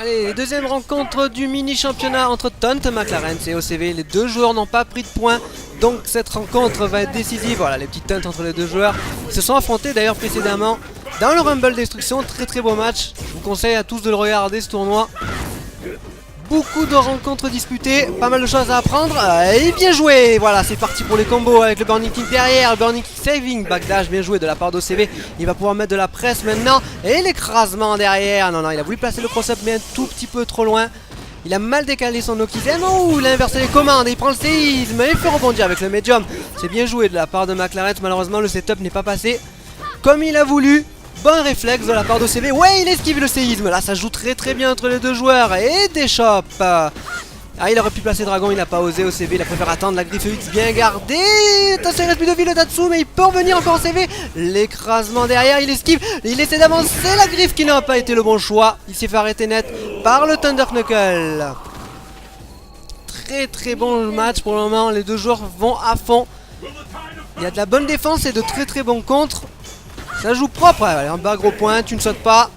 Allez, deuxième rencontre du mini-championnat entre Taunt McLaren et OCV. Les deux joueurs n'ont pas pris de points, donc cette rencontre va être décisive. Voilà, les petites teintes entre les deux joueurs. Ils se sont affrontés d'ailleurs précédemment dans le Rumble Destruction. Très beau match. Je vous conseille à tous de le regarder, ce tournoi. Beaucoup de rencontres disputées, pas mal de choses à apprendre. Et bien joué. Voilà, c'est parti pour les combos avec le Burning Kick derrière. Le Burning Kick saving, backdash, bien joué de la part d'OCV. Il va pouvoir mettre de la presse maintenant. Et l'écrasement derrière. Non, il a voulu placer le cross-up mais un tout petit peu trop loin. Il a mal décalé son Okizem. Oh, il a inversé les commandes. Il prend le séisme et il fait rebondir avec le medium. C'est bien joué de la part de McLaren. Malheureusement, le setup n'est pas passé comme il a voulu. Bon réflexe de la part d'OCV. Ouais, il esquive le séisme. Là, ça joue très bien entre les deux joueurs. Et des chops. Ah, il aurait pu placer Dragon. Il n'a pas osé. OCV, il a préféré attendre. La griffe X bien gardée. Attention, il reste plus de vie le Tatsu. Mais il peut revenir encore OCV. L'écrasement derrière. Il esquive. Il essaie d'avancer. La griffe qui n'a pas été le bon choix. Il s'est fait arrêter net par le Thunder Knuckle. Très bon match pour le moment. Les deux joueurs vont à fond. Il y a de la bonne défense et de très bons contres. Ça joue propre, allez, en bas gros point, tu ne sautes pas.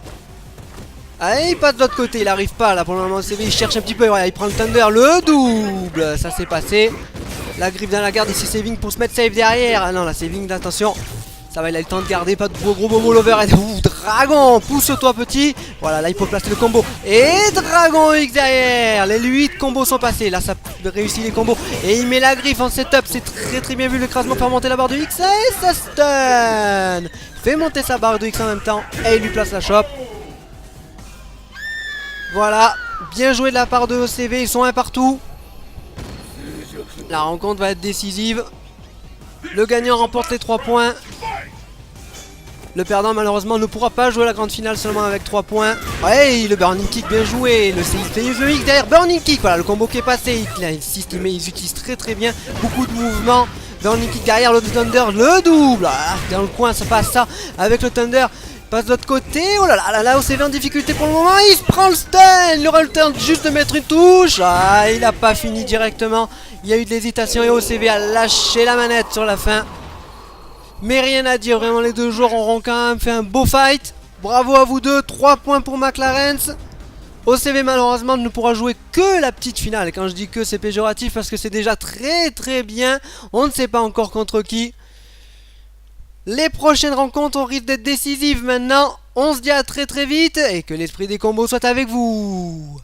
Allez, il passe de l'autre côté, il arrive pas là pour le moment. CV, il cherche un petit peu, voilà, il prend le Thunder, le double. Ça s'est passé. La griffe dans la garde, ici saving pour se mettre safe derrière. Ah non, la saving, attention. Ça va, il a le temps de garder, pas de gros bobo l'overhead. Ouh, Dragon, pousse-toi petit. Voilà, là il faut placer le combo. Et Dragon X derrière. Les 8 combos sont passés. Là ça réussit les combos. Et il met la griffe en setup. C'est très bien vu l'écrasement pour monter la barre de X. Et ça stun. Fait monter sa barre de X en même temps. Et il lui place la chope. Voilà, bien joué de la part de OCV. Ils sont un partout. La rencontre va être décisive. Le gagnant remporte les 3 points. Le perdant malheureusement ne pourra pas jouer la grande finale seulement avec 3 points. Ouais, le Burning Kick bien joué. Le CX derrière Burning Kick. Voilà le combo qui est passé. Ils utilisent très bien. Beaucoup de mouvements. Burning Kick derrière le Thunder. Le double. Ah, dans le coin ça passe ça avec le Thunder. Passe de l'autre côté. Oh là, OCV en difficulté pour le moment. Il se prend le stun. Il aura le temps juste de mettre une touche. Ah, il n'a pas fini directement. Il y a eu de l'hésitation et OCV a lâché la manette sur la fin. Mais rien à dire, vraiment les deux joueurs auront quand même fait un beau fight. Bravo à vous deux, 3 points pour McLaren. OCV malheureusement ne pourra jouer que la petite finale. Et quand je dis que, c'est péjoratif parce que c'est déjà très bien. On ne sait pas encore contre qui. Les prochaines rencontres on risque d'être décisives maintenant. On se dit à très vite et que l'esprit des combos soit avec vous.